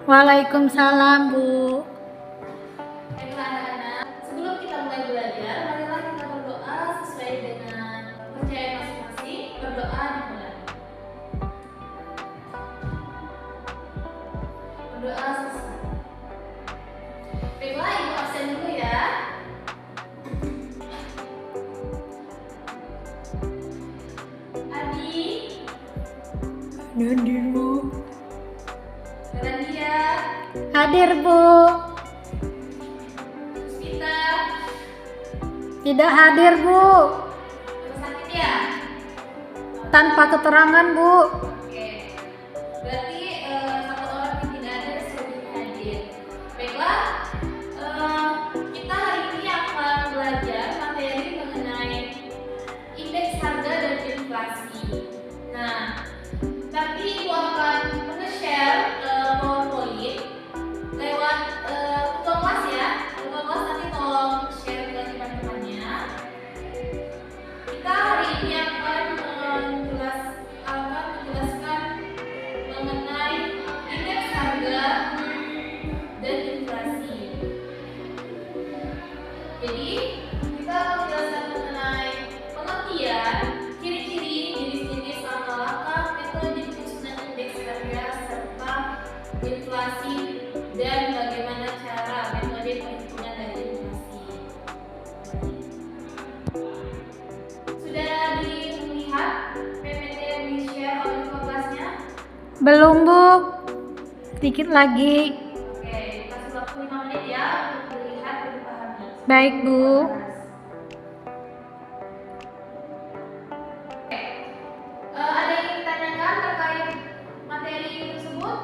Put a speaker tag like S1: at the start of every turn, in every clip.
S1: Waalaikumsalam, Bu.
S2: Baiklah anak-anak, sebelum kita mulai belajar, marilah kita berdoa sesuai dengan kepercayaan masing-masing. Berdoa dimulai. Berdoa selesai. Baiklah, Ibu absen dulu ya. Adi,
S1: Hadir, Bu.
S2: Nadia,
S1: Hadir, Bu.
S2: Puspita,
S1: Tidak hadir, Bu.
S2: rumah sakit ya?
S1: Tanpa keterangan, Bu.
S2: Oke, berarti satu orang yang tidak ada sudah hadir. Baiklah, kita hari ini akan belajar materi mengenai indeks harga dan inflasi. Nah, nanti Ibu akan men-share PowerPoint lewat ketua kelas ya. Ketua kelas nanti tolong share ke teman-temannya. Kita hari ini akan menjelaskan mengenai indeks harga dan inflasi. Jadi kita akan menjelaskan mengenai pengertian, ciri-ciri, jenis-jenis langkah-langkah, metode penyusunan indeks harga serta inflasi dan bagaimana cara metode perhitungan dari inflasi. Sudah dilihat PPT yang di-share oleh kelasnya?
S1: Belum, Bu. Sedikit lagi.
S2: Oke, kasih waktu 5 menit ya untuk dilihat dan dipahami.
S1: Baik, Bu.
S2: Oke, ada yang ingin ditanyakan terkait materi tersebut?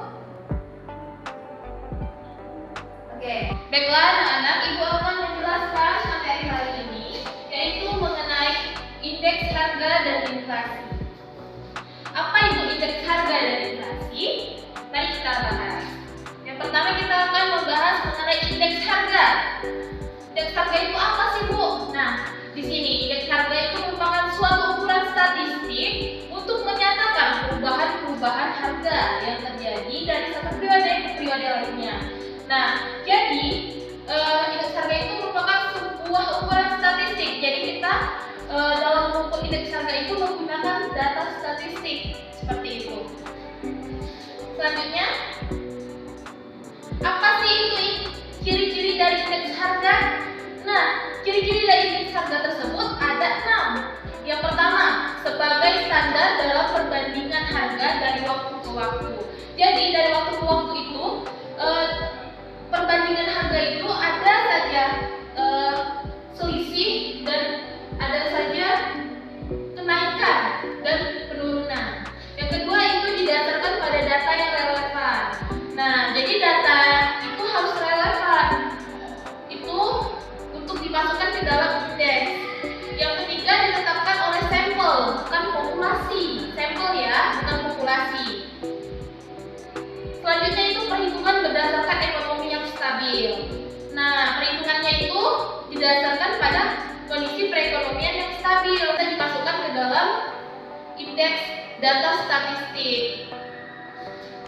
S2: Oke, baiklah anak-anak, Ibu akan menjelaskan materi hari ini, yaitu mengenai indeks harga dan inflasi. Apa itu indeks harga dan inflasi? Mari kita bahas. Yang pertama kita akan membahas mengenai indeks harga. Indeks harga itu apa sih, Bu? Nah, di sini indeks harga itu merupakan suatu ukuran statistik untuk menyatakan perubahan-perubahan harga yang terjadi dari satu periode ke periode lainnya. Nah, jadi indeks harga itu merupakan sebuah ukuran statistik. Jadi kita dalam mengukur indeks harga itu menggunakan data statistik seperti itu. Selanjutnya, apa sih itu ciri-ciri dari indeks harga? Nah, ciri-ciri dari indeks harga tersebut ada 6. Yang pertama, sebagai standar dalam perbandingan harga dari waktu ke waktu. Jadi dari waktu ke waktu itu perbandingan harga itu ada saja selisih dan ada saja kenaikan dan penurunan. Yang kedua itu didasarkan pada data yang relevan. Nah, jadi data itu harus relevan. Itu untuk dimasukkan ke dalam indeks. Yang ketiga ditetapkan oleh sampel, bukan populasi. Sampel ya, bukan populasi. Selanjutnya itu perhitungan berdasarkan ekonomi yang stabil. Nah, perhitungannya itu didasarkan pada kondisi perekonomian yang stabil dan dimasukkan ke dalam indeks data statistik.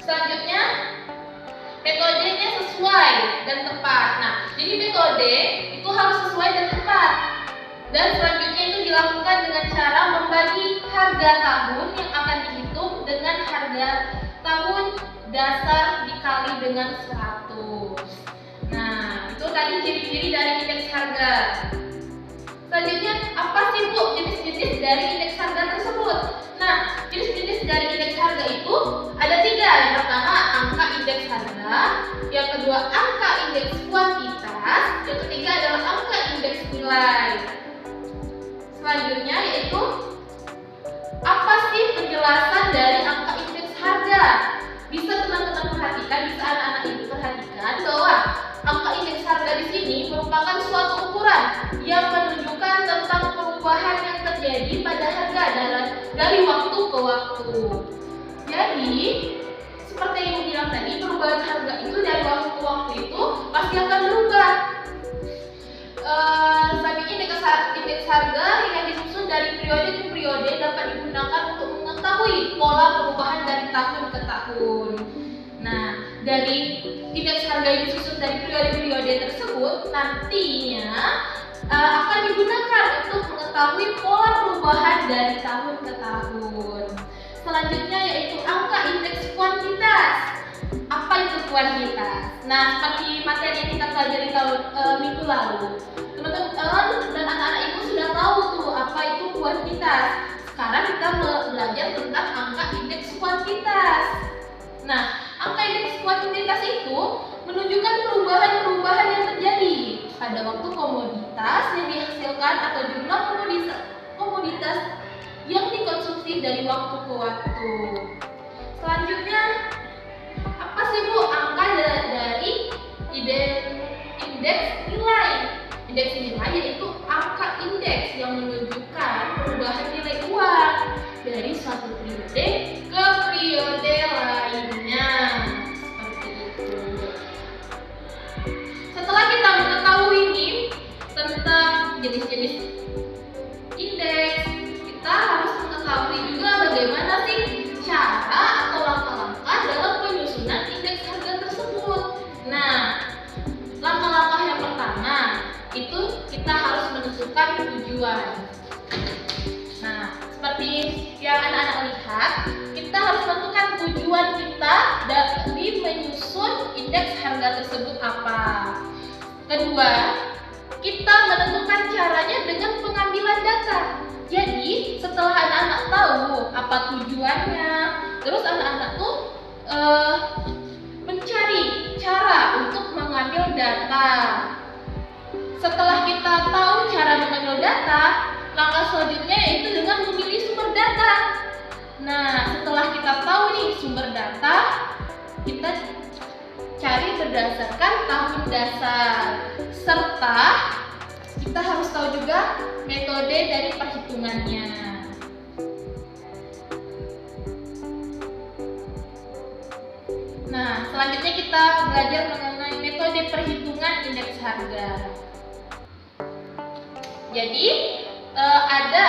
S2: Selanjutnya, metodenya sesuai dan tepat. Nah, jadi metode itu harus sesuai dan tepat. Dan selanjutnya itu dilakukan dengan cara membagi harga tahun yang akan dihitung dengan harga tahun dasar dikali dengan 100. Nah, itu tadi ciri-ciri dari indeks harga. Selanjutnya, apa sih, Bu, jenis-jenis dari indeks harga tersebut? Nah, jenis-jenis dari indeks harga itu ada 3. Yang pertama, angka indeks harga. Yang kedua, angka indeks kuantitas. Yang ketiga adalah angka indeks nilai. Selanjutnya yaitu, apa sih penjelasan dari angka indeks harga? Bisa teman-teman perhatikan, bisa anak-anak ibu perhatikan bahwa angka indeks harga di sini merupakan suatu ukuran yang menunjukkan tentang perubahan yang terjadi pada harga dari waktu ke waktu. Jadi, seperti yang bilang tadi, perubahan harga itu dari waktu ke waktu itu pasti akan berubah. Selanjutnya indeks harga yang disusun dari periode ke periode dapat digunakan untuk mengetahui pola perubahan dari tahun ke tahun. Nah, dari indeks harga yang disusun dari periode-periode tersebut nantinya akan digunakan untuk mengetahui pola perubahan dari tahun ke tahun. Selanjutnya yaitu angka indeks kuantitas. Apa itu kuantitas? Nah, seperti materi yang kita pelajari minggu lalu, teman-teman dan anak-anak ibu sudah tahu tuh apa itu kuantitas. Sekarang kita belajar tentang angka indeks kuantitas. Nah, angka indeks kuantitas itu menunjukkan perubahan-perubahan yang terjadi pada waktu komoditas yang dihasilkan atau jumlah komoditas yang dikonsumsi dari waktu ke waktu. Selanjutnya, apa sih Bu angka dari indeks nilai? Indeks nilai yaitu angka indeks yang menunjukkan perubahan nilai uang dari suatu periode ke periode lainnya. Seperti itu. Setelah kita mengetahui nih tentang jenis-jenis indeks, kita harus mengetahui juga bagaimana sih cara atau langkah-langkah dalam penyusunan indeks harga tersebut. Nah, langkah-langkah yang pertama itu kita harus menentukan tujuan. Nah, seperti yang anak-anak lihat, kita harus menentukan tujuan kita dari menyusun indeks harga tersebut apa. Kedua, kita menentukan caranya dengan pengambilan data. Jadi, setelah anak-anak tahu apa tujuannya, terus anak-anak tuh mencari cara untuk mengambil data. Setelah kita tahu cara mengambil data, langkah selanjutnya yaitu dengan memilih sumber data. Nah, setelah kita tahu nih sumber data, kita cari berdasarkan tahun dasar, serta kita harus tahu juga metode dari perhitungannya. Nah, selanjutnya kita belajar mengenai metode perhitungan indeks harga. Jadi, ada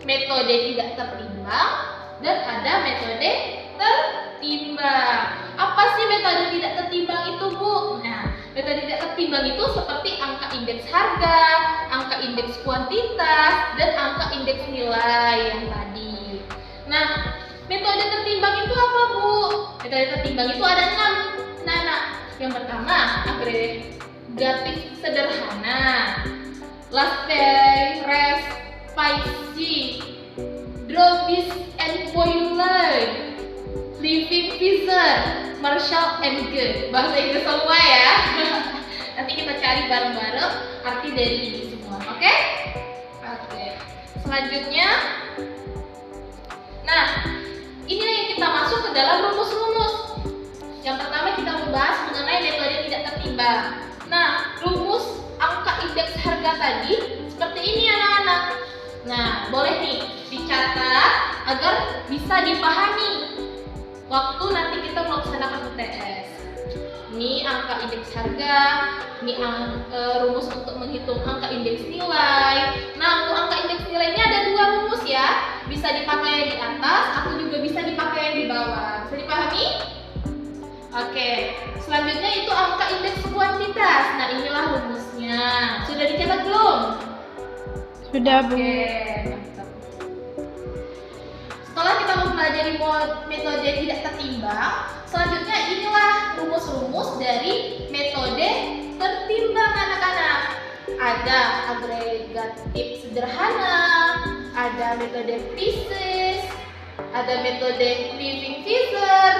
S2: metode tidak tertimbang dan ada metode tertimbang. Apa sih metode tidak tertimbang itu, Bu? Nah, metode tidak tertimbang itu seperti angka indeks harga, angka indeks kuantitas, dan angka indeks nilai yang tadi. Nah, metode tertimbang itu apa, Bu? Metode tertimbang itu ada 6. Nah, yang pertama agregatif sederhana, Laskey, Rest, Spicy, Drobis and Boiler, Living Freezer, Marshall and Good. Bahasa Inggris semua ya. Nanti kita cari bareng-bareng arti dari ini semua, oke? Oke. Selanjutnya, nah, inilah yang kita masuk ke dalam rumus-rumus. Yang pertama kita membahas mengenai metode tidak tertimbang. Nah, rumus angka indeks harga tadi seperti ini anak-anak. Nah, boleh nih dicatat agar bisa dipahami waktu nanti kita melaksanakan UTS. Ini angka indeks harga, ini rumus untuk menghitung angka indeks nilai. Nah, untuk angka indeks nilainya ada 2 rumus ya. Bisa dipakai yang di atas atau juga bisa dipakai yang di bawah. Bisa dipahami? Oke. Selanjutnya itu angka indeks kuantitas. Nah, inilah rumusnya. Sudah dicatat belum?
S1: Sudah, Bu.
S2: Mantap. Setelah kita mempelajari metode tidak tertimbang, selanjutnya inilah rumus-rumus dari metode tertimbang anak-anak. Ada agregatif sederhana, ada metode Pisces, ada metode Living Freezer,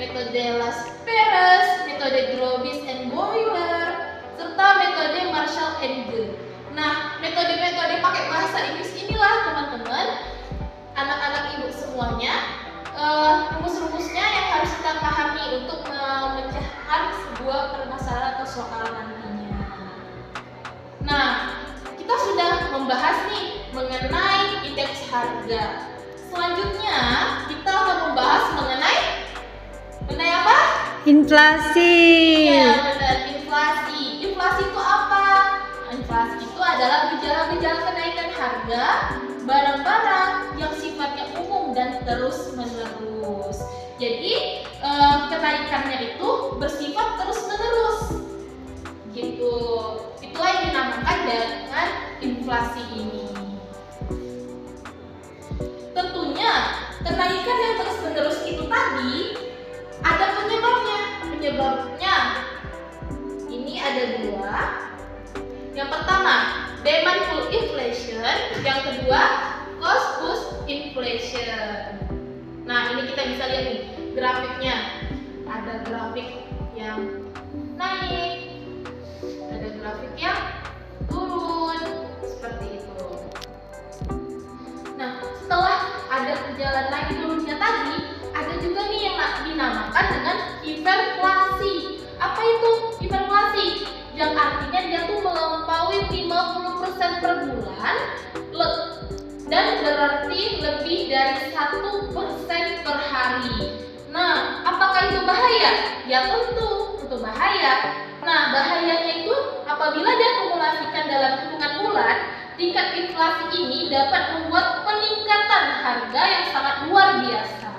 S2: metode Las-Perez, metode Drobis and Boiler, serta metode Marshall and Good. Nah, metode-metode pakai bahasa Inggris inilah teman-teman, anak-anak ibu semuanya, rumus-rumusnya yang harus kita pahami untuk memecahkan sebuah permasalahan atau soal nantinya. Nah, kita sudah membahas nih mengenai indeks harga. Selanjutnya kita akan membahas mengenai apa?
S1: Inflasi.
S2: Ya, benar, inflasi. Inflasi itu apa? Inflasi itu adalah gejala-gejala kenaikan harga barang-barang yang sifatnya umum dan terus-menerus. Jadi kenaikannya itu bersifat terus-menerus. Gitu. Itulah yang dinamakan dengan inflasi ini. Tentunya kenaikan yang terus-menerus itu tadi ada penyebabnya. Penyebabnya ini ada dua. Yang pertama, demand pull inflation. Yang kedua, cost push inflation. Nah, ini kita bisa lihat nih grafiknya. Ada grafik yang naik, ada grafik yang turun, seperti itu. Nah, setelah ada jalan naik turunnya tadi, ada juga nih yang dinamakan dengan hiperflasi. Apa itu hiperflasi? Yang artinya dia tuh melampaui 50% per bulan dan berarti lebih dari 1% per hari. Nah, apakah itu bahaya? Ya tentu bahaya. Nah, bahayanya itu apabila dia akumulasikan dalam hitungan bulan, tingkat inflasi ini dapat membuat peningkatan harga yang sangat luar biasa.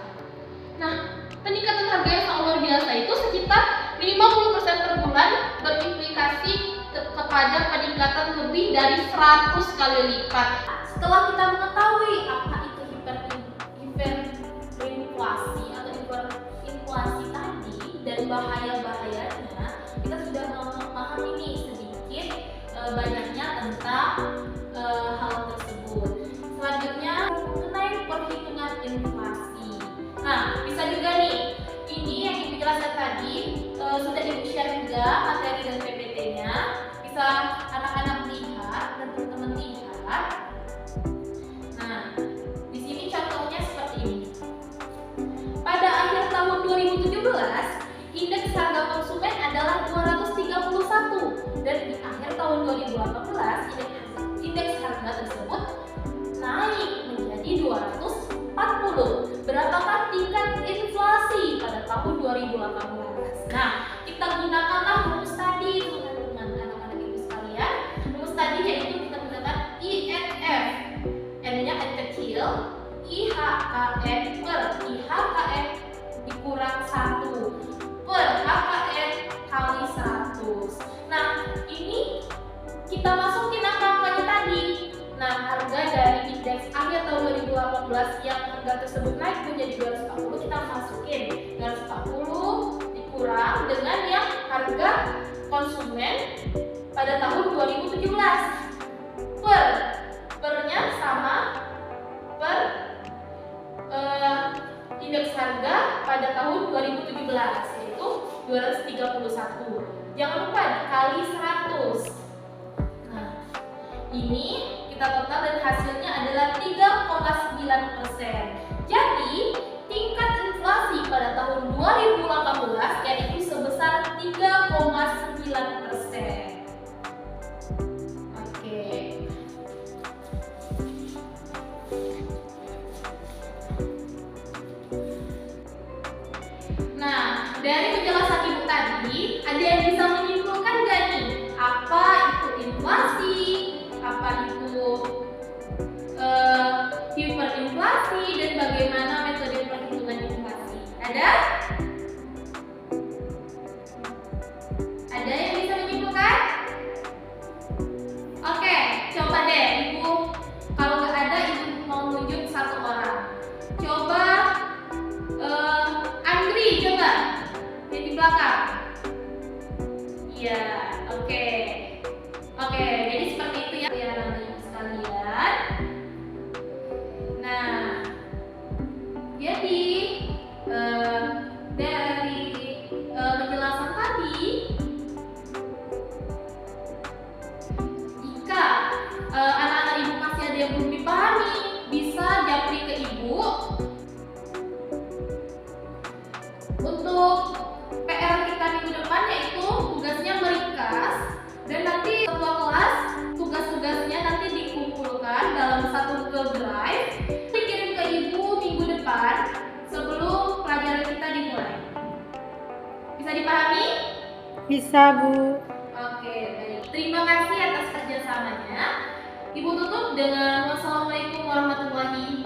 S2: Nah, peningkatan harga yang sangat luar biasa itu sekitar 50% per bulan, berimplikasi kepada peningkatan lebih dari 100 kali lipat. Setelah kita mengetahui apa itu hiperinflasi atau hiperinflasi tadi dan bahaya-bahayanya, kita sudah memahami nih sedikit banyaknya tentang hal tersebut. Selanjutnya mengenai perhitungan inflasi. Nah, bisa juga nih, ini yang Ibu jelaskan tadi sudah Ibu share juga materi dan PPT-nya. Bisa anak-anak lihat dan teman-teman lihat. Nah, di sini contohnya seperti ini. Pada akhir tahun 2017, indeks harga konsumen adalah 231 dan di akhir tahun 2018 indeks harga tersebut naik menjadi 240. Berapakah tingkat inflasi pada tahun 2018? Nah, kita gunakanlah rumus tadi teman-teman, anak-anak ibu sekalian. Rumus tadi yaitu kita gunakan INF. N-nya N kecil, IHKN per IHKN dikurang 1 per HKN kali 100. Nah, ini kita masukin angka-angkanya tadi. Nah, harga dari indeks akhir tahun 2018 yang harga tersebut naik menjadi 240, kita masukin 240 dikurang dengan yang harga konsumen pada tahun 2017 pernya sama per indeks harga pada tahun 2017 yaitu 231. Jangan lupa dikali 100. Nah, ini kita total dan hasilnya adalah 3,9%. Jadi, tingkat inflasi pada tahun 2018 yaitu sebesar 3,9%. Oke. Nah, dari penjelasan Ibu tadi, ada yang bisa menyimpulkan nggak nih? Apa itu inflasi? Apa itu hiperinflasi? Dan bagaimana metode perhitungan inflasi? Ada? Ada yang bisa menyimpulkan? Oke, coba deh Ibu. Kalau nggak ada, Ibu mau nunjuk satu orang. Coba Andri, coba di belakang. Iya, oke. Oke, jadi seperti itu ya anak-anak sekalian. Nah, jadi dari penjelasan tadi, jika anak-anak Ibu masih ada yang belum dipahami, bisa japri ke Ibu. Untuk PR kita minggu depan yaitu tugasnya meringkas dan nanti ketua kelas tugas-tugasnya nanti dikumpulkan dalam satu Google Drive, dikirim ke Ibu minggu depan sebelum pelajaran kita dimulai. Bisa dipahami?
S1: Bisa, Bu.
S2: Oke, baik. Terima kasih atas kerjasamanya. Ibu tutup dengan wassalamualaikum warahmatullahi